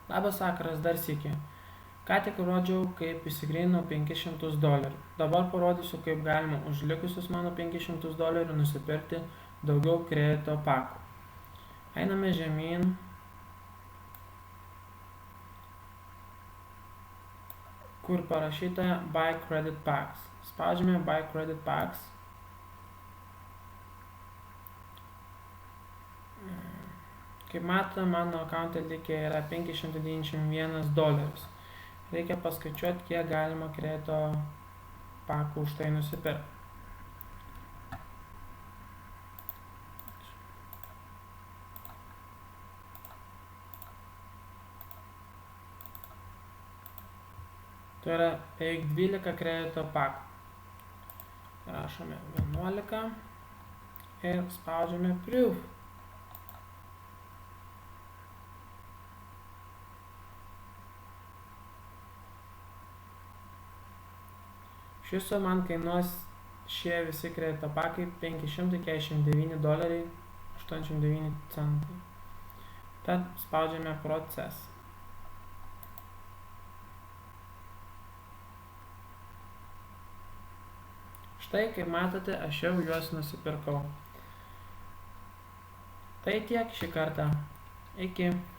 Labas vakaras dar sykį. Ką tik rodžiau, kaip įsigryninau $500. Dabar parodysiu, kaip galima už likusius mano $500 nusipirkti daugiau kredito pakų. Einame žemyn. Kur parašyta Buy Credit Packs. Spaudžiame Buy Credit Packs. Kaip matome, mano akauntė likę yra $591. Reikia paskaičiuoti, kiek galima kredito pakų už tai nusipirkti. Tai yra beveik 12 kredito pakų. Rašome 11 ir spaudžiame Proof. Šis man kainuos šie visi kredito pakai $549.89. Tad spaudžiame Process. Štai, kaip matote, aš jau juos nusipirkau. Tai tiek šį kartą. Iki.